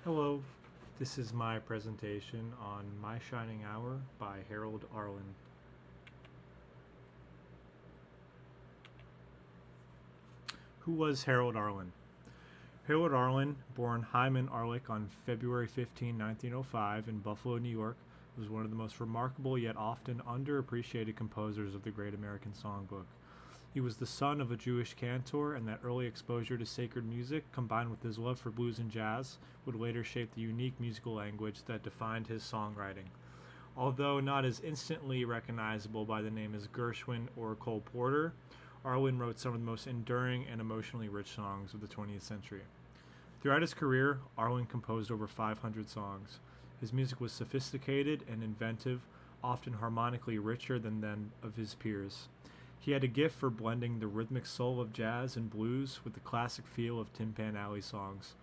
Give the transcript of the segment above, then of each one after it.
Hello, this is my presentation on My Shining Hour by Harold Arlen. Who was Harold Arlen? Harold Arlen, born Hyman Arlick on February 15, 1905, in Buffalo, New York, was one of the most remarkable yet often underappreciated composers of the Great American Songbook. He was the son of a Jewish cantor, and that early exposure to sacred music, combined with his love for blues and jazz, would later shape the unique musical language that defined his songwriting. Although not as instantly recognizable by the name as Gershwin or Cole Porter, Arlen wrote some of the most enduring and emotionally rich songs of the 20th century. Throughout his career, Arlen composed over 500 songs. His music was sophisticated and inventive, often harmonically richer than that of his peers. He had a gift for blending the rhythmic soul of jazz and blues with the classic feel of Tin Pan Alley songs.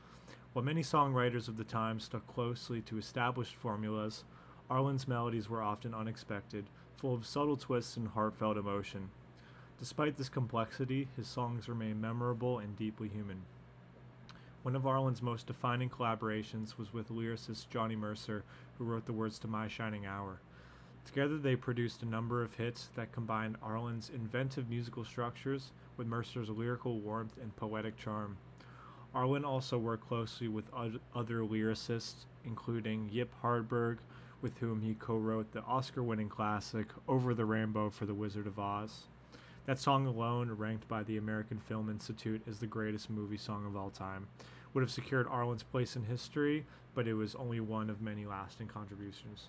While many songwriters of the time stuck closely to established formulas, Arlen's melodies were often unexpected, full of subtle twists and heartfelt emotion. Despite this complexity, his songs remain memorable and deeply human. One of Arlen's most defining collaborations was with lyricist Johnny Mercer, who wrote the words to My Shining Hour. Together, they produced a number of hits that combined Arlen's inventive musical structures with Mercer's lyrical warmth and poetic charm. Arlen also worked closely with other lyricists, including Yip Hardberg, with whom he co-wrote the Oscar-winning classic Over the Rainbow for The Wizard of Oz. That song alone, ranked by the American Film Institute as the greatest movie song of all time, would have secured Arlen's place in history, but it was only one of many lasting contributions.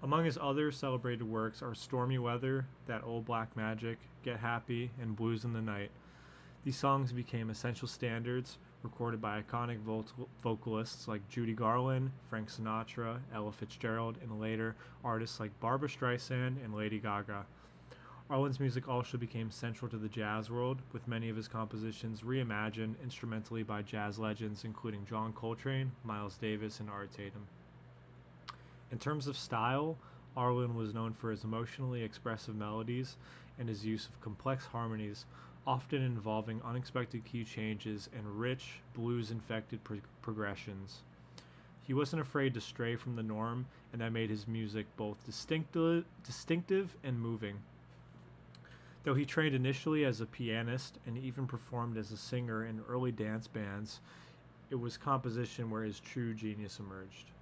Among his other celebrated works are Stormy Weather, That Old Black Magic, Get Happy, and Blues in the Night. These songs became essential standards, recorded by iconic vocalists like Judy Garland, Frank Sinatra, Ella Fitzgerald, and later artists like Barbra Streisand and Lady Gaga. Arlen's music also became central to the jazz world, with many of his compositions reimagined instrumentally by jazz legends including John Coltrane, Miles Davis, and Art Tatum. In terms of style, Arlen was known for his emotionally expressive melodies and his use of complex harmonies, often involving unexpected key changes and rich, blues infected progressions. He wasn't afraid to stray from the norm, and that made his music both distinctive and moving. Though he trained initially as a pianist and even performed as a singer in early dance bands, it was composition where his true genius emerged.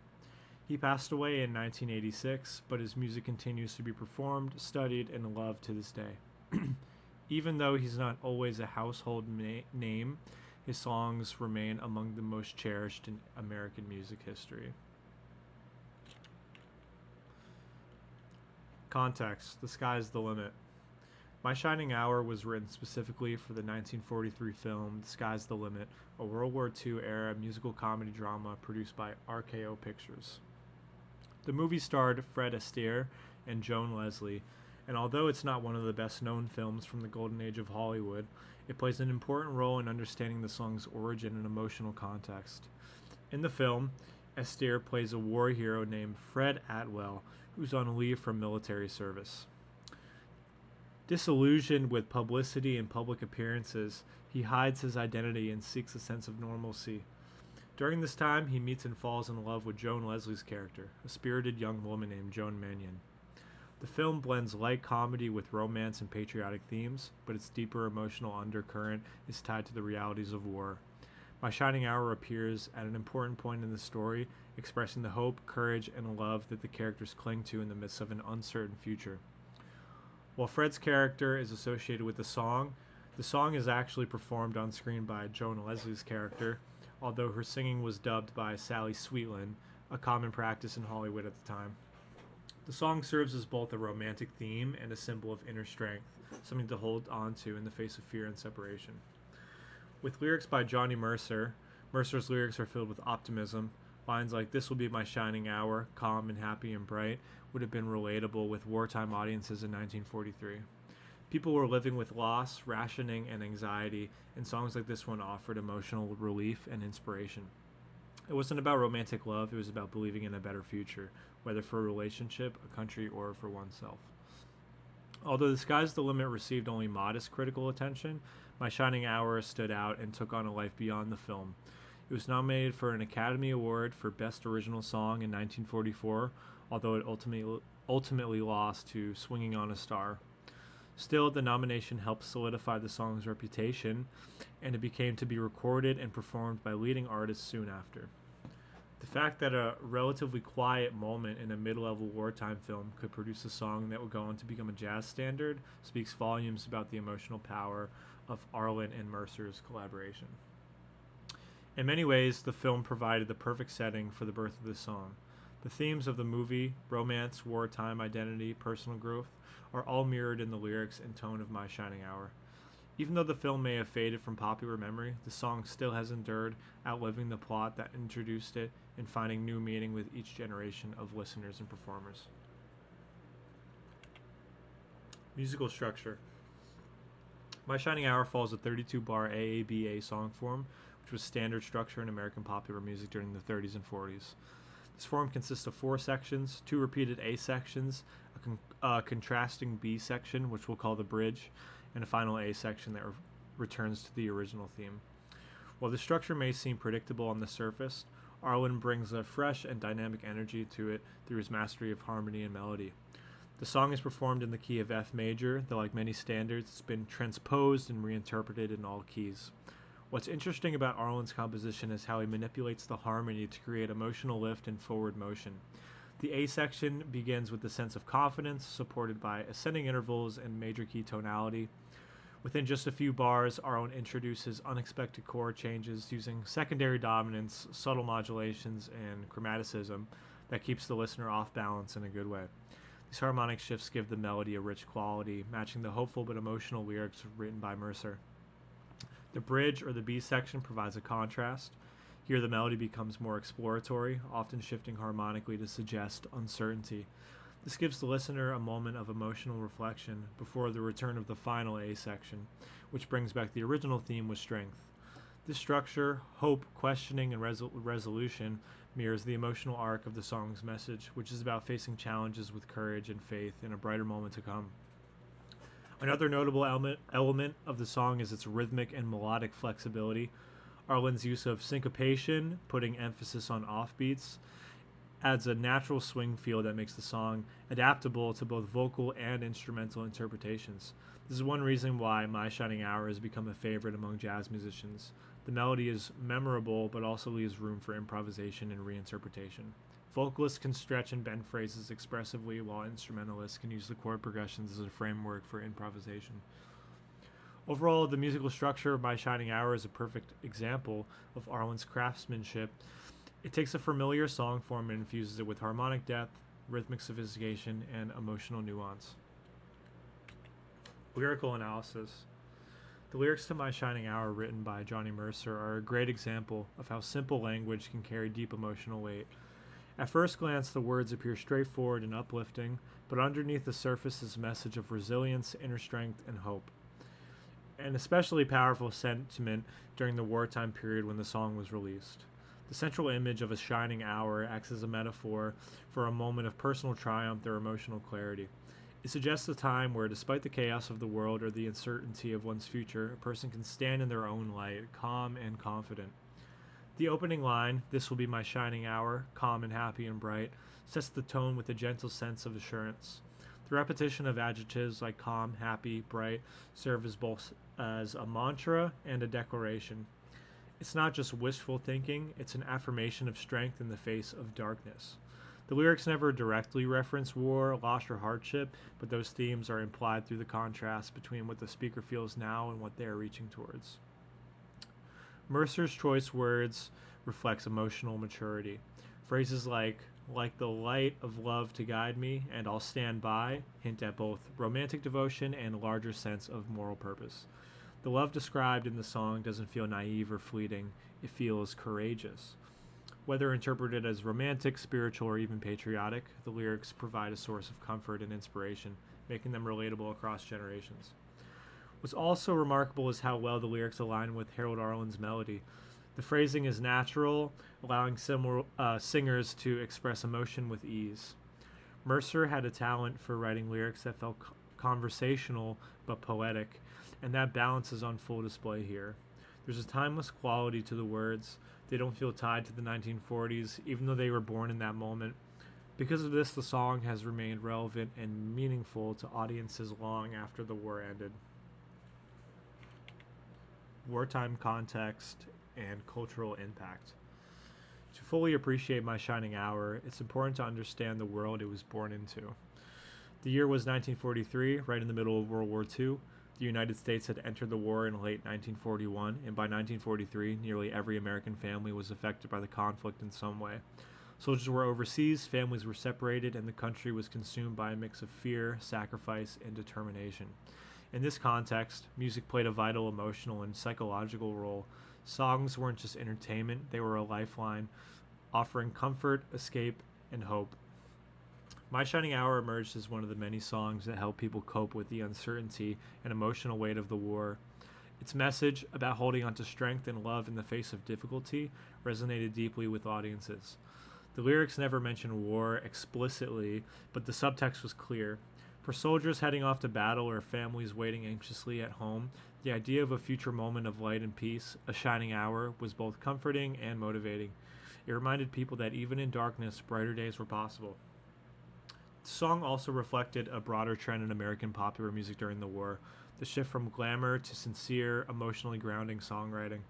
He passed away in 1986, but his music continues to be performed, studied, and loved to this day. Even though he's not always a household name, his songs remain among the most cherished in American music history. Context: The Sky's the Limit. My Shining Hour was written specifically for the 1943 film The Sky's the Limit, a World War II era musical comedy drama produced by RKO Pictures. The movie starred Fred Astaire and Joan Leslie, and although it's not one of the best known films from the golden age of Hollywood, it plays an important role in understanding the song's origin and emotional context. In the film, Astaire plays a war hero named Fred Atwell, who's on leave from military service. Disillusioned with publicity and public appearances, he hides his identity and seeks a sense of normalcy. During this time, he meets and falls in love with Joan Leslie's character, a spirited young woman named Joan Mannion. The film blends light comedy with romance and patriotic themes, but its deeper emotional undercurrent is tied to the realities of war. My Shining Hour appears at an important point in the story, expressing the hope, courage, and love that the characters cling to in the midst of an uncertain future. While Fred's character is associated with the song is actually performed on screen by Joan Leslie's character, although her singing was dubbed by Sally Sweetland, a common practice in Hollywood at the time. The song serves as both a romantic theme and a symbol of inner strength, something to hold on to in the face of fear and separation. With lyrics by Johnny Mercer, Mercer's lyrics are filled with optimism. Lines like "This will be my shining hour, calm and happy and bright" would have been relatable with wartime audiences in 1943. People were living with loss, rationing, and anxiety, and songs like this one offered emotional relief and inspiration. It wasn't about romantic love, it was about believing in a better future, whether for a relationship, a country, or for oneself. Although The Sky's the Limit received only modest critical attention, My Shining Hour stood out and took on a life beyond the film. It was nominated for an Academy Award for Best Original Song in 1944, although it ultimately lost to Swinging on a Star. Still, the nomination helped solidify the song's reputation, and it became to be recorded and performed by leading artists soon after. The fact that a relatively quiet moment in a mid-level wartime film could produce a song that would go on to become a jazz standard speaks volumes about the emotional power of Arlen and Mercer's collaboration. In many ways, the film provided the perfect setting for the birth of this song. The themes of the movie, romance, wartime, identity, personal growth, are all mirrored in the lyrics and tone of My Shining Hour. Even though the film may have faded from popular memory, the song still has endured, outliving the plot that introduced it and finding new meaning with each generation of listeners and performers. Musical structure. My Shining Hour follows a 32-bar AABA song form, which was standard structure in American popular music during the 30s and 40s. This form consists of 4 sections, 2 repeated A sections, a contrasting B section, which we'll call the bridge, and a final A section that returns to the original theme. While the structure may seem predictable on the surface, Arlen brings a fresh and dynamic energy to it through his mastery of harmony and melody. The song is performed in the key of F major, though like many standards, it's been transposed and reinterpreted in all keys. What's interesting about Arlen's composition is how he manipulates the harmony to create emotional lift and forward motion. The A section begins with a sense of confidence, supported by ascending intervals and major key tonality. Within just a few bars, Arlen introduces unexpected chord changes using secondary dominance, subtle modulations, and chromaticism that keeps the listener off balance in a good way. These harmonic shifts give the melody a rich quality, matching the hopeful but emotional lyrics written by Mercer. The bridge, or the B section, provides a contrast. Here the melody becomes more exploratory, often shifting harmonically to suggest uncertainty. This gives the listener a moment of emotional reflection before the return of the final A section, which brings back the original theme with strength. This structure, hope, questioning, and resolution, mirrors the emotional arc of the song's message, which is about facing challenges with courage and faith in a brighter moment to come. Another notable element of the song is its rhythmic and melodic flexibility. Arlen's use of syncopation, putting emphasis on offbeats, adds a natural swing feel that makes the song adaptable to both vocal and instrumental interpretations. This is one reason why My Shining Hour has become a favorite among jazz musicians. The melody is memorable, but also leaves room for improvisation and reinterpretation. Vocalists can stretch and bend phrases expressively, while instrumentalists can use the chord progressions as a framework for improvisation. Overall, the musical structure of My Shining Hour is a perfect example of Arlen's craftsmanship. It takes a familiar song form and infuses it with harmonic depth, rhythmic sophistication, and emotional nuance. Lyrical analysis. The lyrics to My Shining Hour, written by Johnny Mercer, are a great example of how simple language can carry deep emotional weight. At first glance, the words appear straightforward and uplifting, but underneath the surface is a message of resilience, inner strength, and hope. An especially powerful sentiment during the wartime period when the song was released. The central image of a shining hour acts as a metaphor for a moment of personal triumph or emotional clarity. It suggests a time where, despite the chaos of the world or the uncertainty of one's future, a person can stand in their own light, calm and confident. The opening line, "This will be my shining hour, calm and happy and bright," sets the tone with a gentle sense of assurance. The repetition of adjectives like calm, happy, bright serve as both as a mantra and a declaration. It's not just wishful thinking, it's an affirmation of strength in the face of darkness. The lyrics never directly reference war, loss, or hardship, but those themes are implied through the contrast between what the speaker feels now and what they are reaching towards. Mercer's choice words reflects emotional maturity. Phrases like the light of love to guide me, and I'll stand by, hint at both romantic devotion and a larger sense of moral purpose. The love described in the song doesn't feel naive or fleeting, it feels courageous. Whether interpreted as romantic, spiritual, or even patriotic, the lyrics provide a source of comfort and inspiration, making them relatable across generations. What's also remarkable is how well the lyrics align with Harold Arlen's melody. The phrasing is natural, allowing singers to express emotion with ease. Mercer had a talent for writing lyrics that felt conversational but poetic, and that balance is on full display here. There's a timeless quality to the words. They don't feel tied to the 1940s, even though they were born in that moment. Because of this, the song has remained relevant and meaningful to audiences long after the war ended. Wartime context and cultural impact. To fully appreciate My Shining Hour, it's important to understand the world it was born into. The year was 1943, right in the middle of World War II. The United States had entered the war in late 1941, and by 1943, nearly every American family was affected by the conflict in some way. Soldiers were overseas, families were separated, and the country was consumed by a mix of fear, sacrifice, and determination. In this context, music played a vital emotional and psychological role. Songs weren't just entertainment, they were a lifeline, offering comfort, escape, and hope. My Shining Hour emerged as one of the many songs that help people cope with the uncertainty and emotional weight of the war. Its message about holding on to strength and love in the face of difficulty resonated deeply with audiences. The lyrics never mention war explicitly, but the subtext was clear. For soldiers heading off to battle or families waiting anxiously at home, the idea of a future moment of light and peace, a shining hour, was both comforting and motivating. It reminded people that even in darkness, brighter days were possible. The song also reflected a broader trend in American popular music during the war, the shift from glamour to sincere, emotionally grounding songwriting.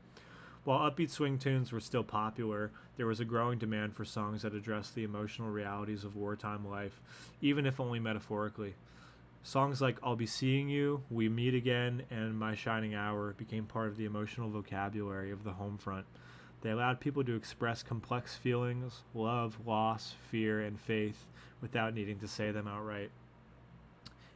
While upbeat swing tunes were still popular, there was a growing demand for songs that addressed the emotional realities of wartime life, even if only metaphorically. Songs like I'll Be Seeing You, We Meet Again, and My Shining Hour became part of the emotional vocabulary of the home front. They allowed people to express complex feelings, love, loss, fear, and faith, without needing to say them outright.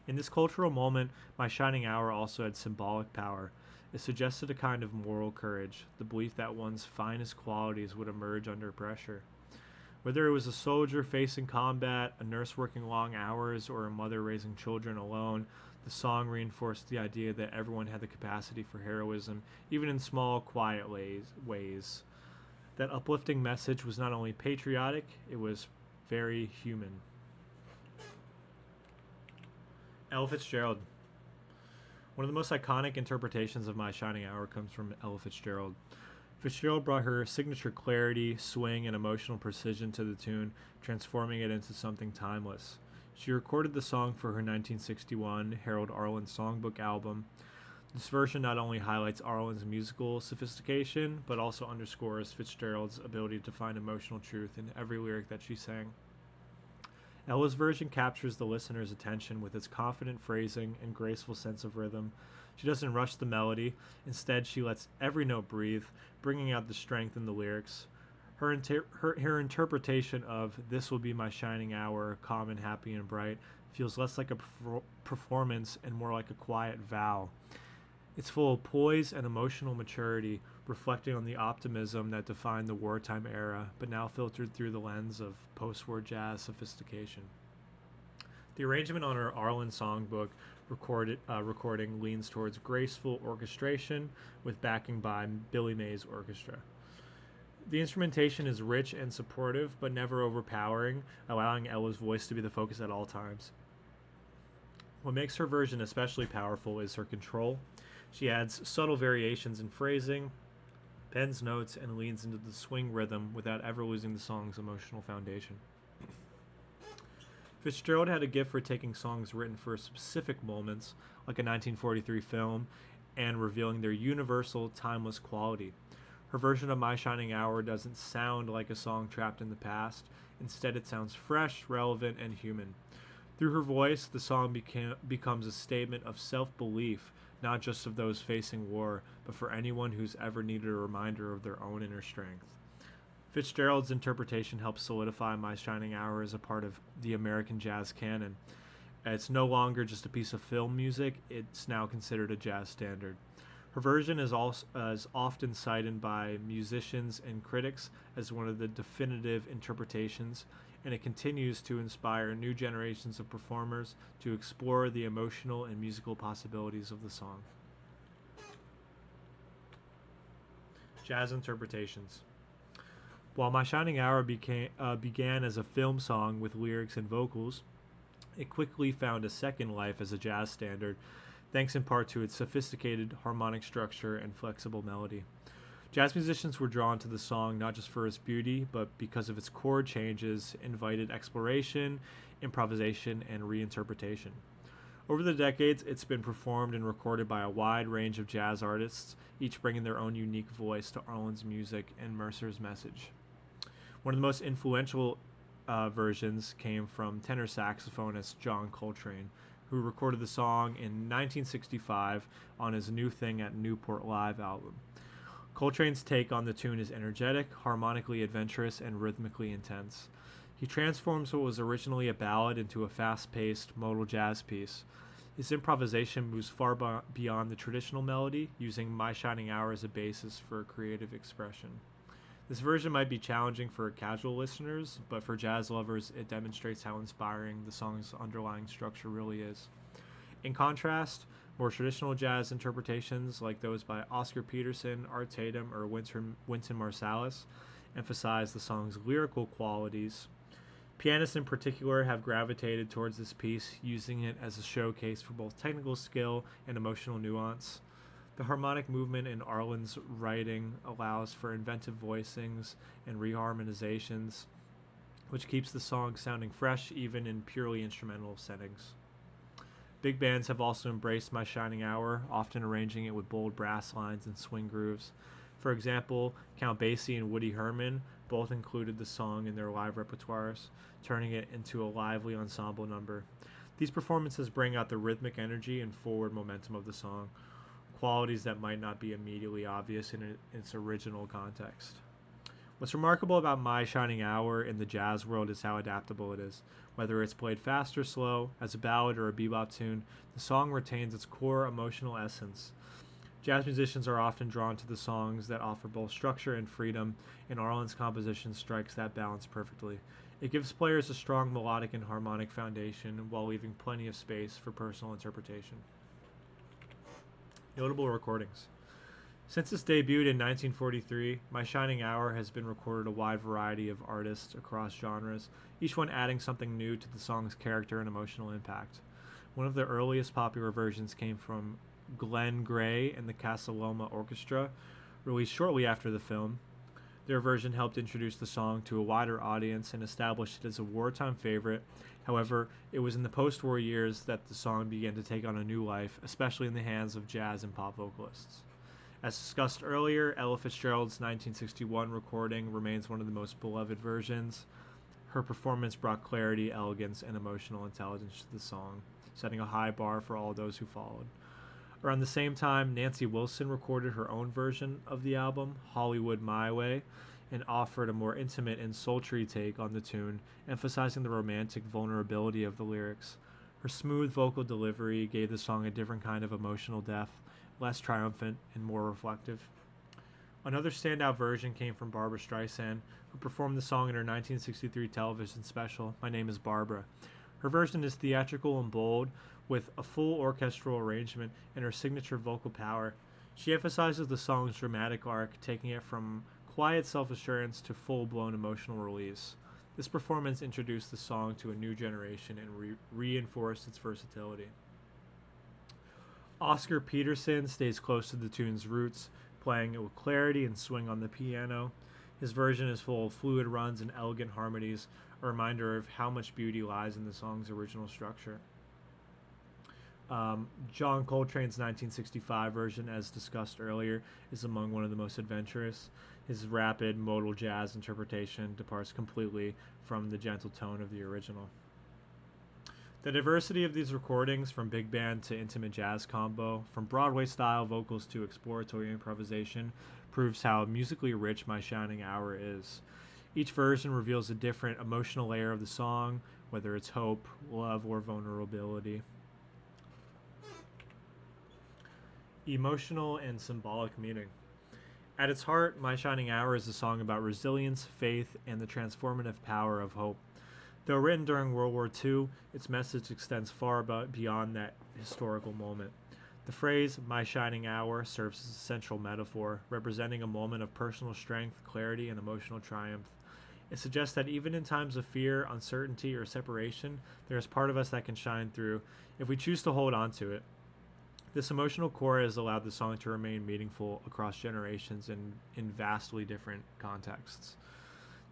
In this cultural moment, My Shining Hour also had symbolic power. It suggested a kind of moral courage, the belief that one's finest qualities would emerge under pressure. Whether it was a soldier facing combat, a nurse working long hours, or a mother raising children alone, the song reinforced the idea that everyone had the capacity for heroism, even in small, quiet ways. That uplifting message was not only patriotic, it was very human. Ella Fitzgerald. One of the most iconic interpretations of My Shining Hour comes from Ella Fitzgerald. Fitzgerald brought her signature clarity, swing, and emotional precision to the tune, transforming it into something timeless. She recorded the song for her 1961 Harold Arlen Songbook album. This version not only highlights Arlen's musical sophistication, but also underscores Fitzgerald's ability to find emotional truth in every lyric that she sang. Ella's version captures the listener's attention with its confident phrasing and graceful sense of rhythm. She doesn't rush the melody. Instead, she lets every note breathe, bringing out the strength in the lyrics. Her interpretation of "This will be my shining hour, calm and happy and bright" feels less like a performance and more like a quiet vow. It's full of poise and emotional maturity, reflecting on the optimism that defined the wartime era, but now filtered through the lens of post-war jazz sophistication. The arrangement on her Arlen Songbook recording leans towards graceful orchestration with backing by Billy May's orchestra. The instrumentation is rich and supportive, but never overpowering, allowing Ella's voice to be the focus at all times. What makes her version especially powerful is her control. She adds subtle variations in phrasing, bends notes, and leans into the swing rhythm without ever losing the song's emotional foundation. Fitzgerald had a gift for taking songs written for specific moments, like a 1943 film, and revealing their universal, timeless quality. Her version of My Shining Hour doesn't sound like a song trapped in the past. Instead, it sounds fresh, relevant, and human. Through her voice, the song becomes a statement of self-belief, not just of those facing war, but for anyone who's ever needed a reminder of their own inner strength. Fitzgerald's interpretation helps solidify My Shining Hour as a part of the American jazz canon. It's no longer just a piece of film music, it's now considered a jazz standard. Her version is often cited by musicians and critics as one of the definitive interpretations, and it continues to inspire new generations of performers to explore the emotional and musical possibilities of the song. Jazz interpretations. While My Shining Hour began as a film song with lyrics and vocals, it quickly found a second life as a jazz standard. thanks in part to its sophisticated harmonic structure and flexible melody. Jazz musicians were drawn to the song not just for its beauty, but because of its chord changes, invited exploration, improvisation, and reinterpretation. Over the decades, it's been performed and recorded by a wide range of jazz artists, each bringing their own unique voice to Arlen's music and Mercer's message. One of the most influential versions came from tenor saxophonist John Coltrane, who recorded the song in 1965 on his New Thing at Newport Live album. Coltrane's take on the tune is energetic, harmonically adventurous, and rhythmically intense. He transforms what was originally a ballad into a fast-paced, modal jazz piece. His improvisation moves far beyond the traditional melody, using My Shining Hour as a basis for creative expression. This version might be challenging for casual listeners, but for jazz lovers, it demonstrates how inspiring the song's underlying structure really is. In contrast, more traditional jazz interpretations, like those by Oscar Peterson, Art Tatum, or Wynton Marsalis, emphasize the song's lyrical qualities. Pianists in particular have gravitated towards this piece, using it as a showcase for both technical skill and emotional nuance. The harmonic movement in Arlen's writing allows for inventive voicings and reharmonizations, which keeps the song sounding fresh even in purely instrumental settings. Big bands have also embraced My Shining Hour, often arranging it with bold brass lines and swing grooves. For example, Count Basie and Woody Herman both included the song in their live repertoires, turning it into a lively ensemble number. These performances bring out the rhythmic energy and forward momentum of the song, qualities that might not be immediately obvious in its original context. What's remarkable about My Shining Hour in the jazz world is how adaptable it is. Whether it's played fast or slow, as a ballad or a bebop tune, the song retains its core emotional essence. Jazz musicians are often drawn to the songs that offer both structure and freedom, and Arlen's composition strikes that balance perfectly. It gives players a strong melodic and harmonic foundation while leaving plenty of space for personal interpretation. Notable recordings. Since its debut in 1943, My Shining Hour has been recorded a wide variety of artists across genres, each one adding something new to the song's character and emotional impact. One of the earliest popular versions came from Glenn Gray and the Casa Loma Orchestra, released shortly after the film. Their version helped introduce the song to a wider audience and established it as a wartime favorite. However, it was in the post-war years that the song began to take on a new life, especially in the hands of jazz and pop vocalists. As discussed earlier, Ella Fitzgerald's 1961 recording remains one of the most beloved versions. Her performance brought clarity, elegance, and emotional intelligence to the song, setting a high bar for all those who followed. Around the same time, Nancy Wilson recorded her own version of the album, Hollywood My Way, and offered a more intimate and sultry take on the tune, emphasizing the romantic vulnerability of the lyrics. Her smooth vocal delivery gave the song a different kind of emotional depth, less triumphant and more reflective. Another standout version came from Barbra Streisand, who performed the song in her 1963 television special, My Name is Barbara. Her version is theatrical and bold, with a full orchestral arrangement and her signature vocal power. She emphasizes the song's dramatic arc, taking it from quiet self-assurance to full-blown emotional release. This performance introduced the song to a new generation and reinforced its versatility. Oscar Peterson stays close to the tune's roots, playing it with clarity and swing on the piano. His version is full of fluid runs and elegant harmonies, a reminder of how much beauty lies in the song's original structure. John Coltrane's 1965 version, as discussed earlier, is among one of the most adventurous. His rapid, modal jazz interpretation departs completely from the gentle tone of the original. The diversity of these recordings, from big band to intimate jazz combo, from Broadway-style vocals to exploratory improvisation, proves how musically rich My Shining Hour is. Each version reveals a different emotional layer of the song, whether it's hope, love, or vulnerability. Emotional and symbolic meaning. At its heart, My Shining Hour is a song about resilience, faith, and the transformative power of hope. Though written during World War II, its message extends far beyond that historical moment. The phrase, My Shining Hour, serves as a central metaphor, representing a moment of personal strength, clarity, and emotional triumph. It suggests that even in times of fear, uncertainty, or separation, there is part of us that can shine through if we choose to hold on to it. This emotional core has allowed the song to remain meaningful across generations and in vastly different contexts.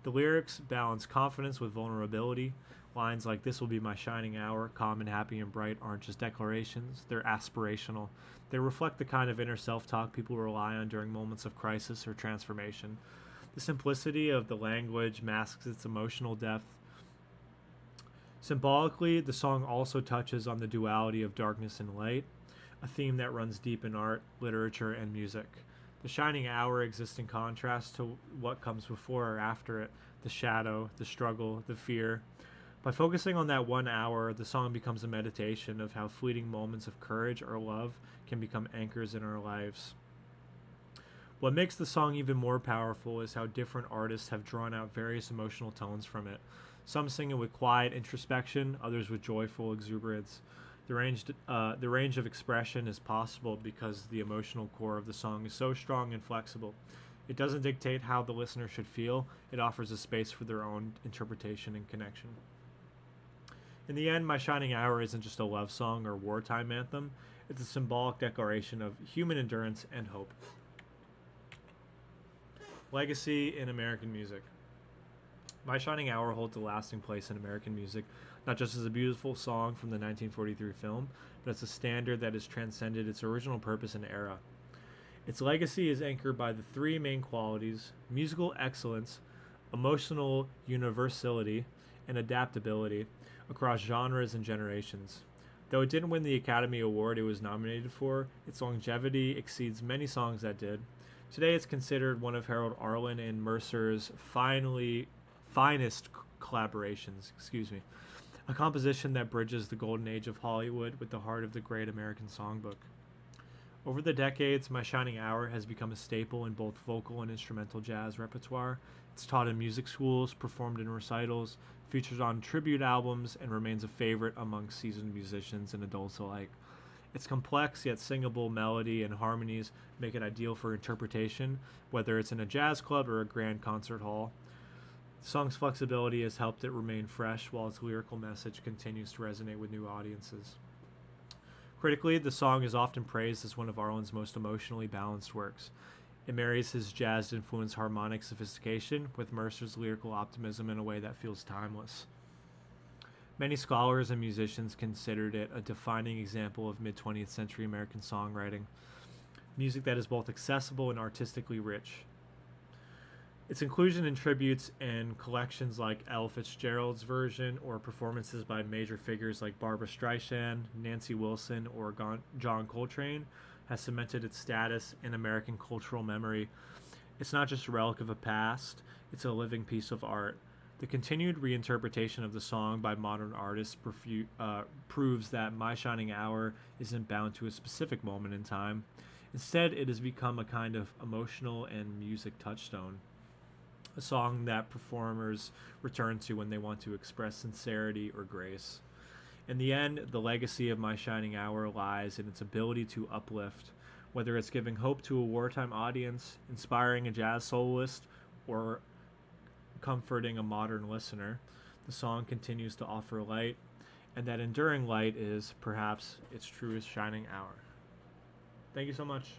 The lyrics balance confidence with vulnerability. Lines like, "This will be my shining hour, calm and happy and bright," aren't just declarations, they're aspirational. They reflect the kind of inner self talk people rely on during moments of crisis or transformation. The simplicity of the language masks its emotional depth. Symbolically, the song also touches on the duality of darkness and light, a theme that runs deep in art, literature, and music. The shining hour exists in contrast to what comes before or after it: the shadow, the struggle, the fear. By focusing on that 1 hour, the song becomes a meditation of how fleeting moments of courage or love can become anchors in our lives. What makes the song even more powerful is how different artists have drawn out various emotional tones from it. Some sing it with quiet introspection, others with joyful exuberance. The range of expression is possible because the emotional core of the song is so strong and flexible. It doesn't dictate how the listener should feel, it offers a space for their own interpretation and connection. In the end, My Shining Hour isn't just a love song or wartime anthem, it's a symbolic declaration of human endurance and hope. Legacy in American music. My Shining Hour holds a lasting place in American music, not just as a beautiful song from the 1943 film, but as a standard that has transcended its original purpose and era. Its legacy is anchored by the three main qualities: musical excellence, emotional universality, and adaptability across genres and generations. Though it didn't win the Academy Award it was nominated for, its longevity exceeds many songs that did. Today it's considered one of Harold Arlen and Mercer's finest collaborations, a composition that bridges the golden age of Hollywood with the heart of the great American songbook. Over the decades, My Shining Hour has become a staple in both vocal and instrumental jazz repertoire. It's taught in music schools, performed in recitals, featured on tribute albums, and remains a favorite among seasoned musicians and adults alike. Its complex yet singable melody and harmonies make it ideal for interpretation, whether it's in a jazz club or a grand concert hall. The song's flexibility has helped it remain fresh, while its lyrical message continues to resonate with new audiences. Critically, the song is often praised as one of Arlen's most emotionally balanced works. It marries his jazz-influenced harmonic sophistication with Mercer's lyrical optimism in a way that feels timeless. Many scholars and musicians considered it a defining example of mid-20th century American songwriting, music that is both accessible and artistically rich. Its inclusion in tributes and collections like Ella Fitzgerald's version or performances by major figures like Barbra Streisand, Nancy Wilson, or John Coltrane has cemented its status in American cultural memory. It's not just a relic of a past, it's a living piece of art. The continued reinterpretation of the song by modern artists proves that My Shining Hour isn't bound to a specific moment in time. Instead, it has become a kind of emotional and music touchstone, a song that performers return to when they want to express sincerity or grace. In the end, the legacy of My Shining Hour lies in its ability to uplift, whether it's giving hope to a wartime audience, inspiring a jazz soloist, or comforting a modern listener. The song continues to offer light, and that enduring light is perhaps its truest shining hour. Thank you so much.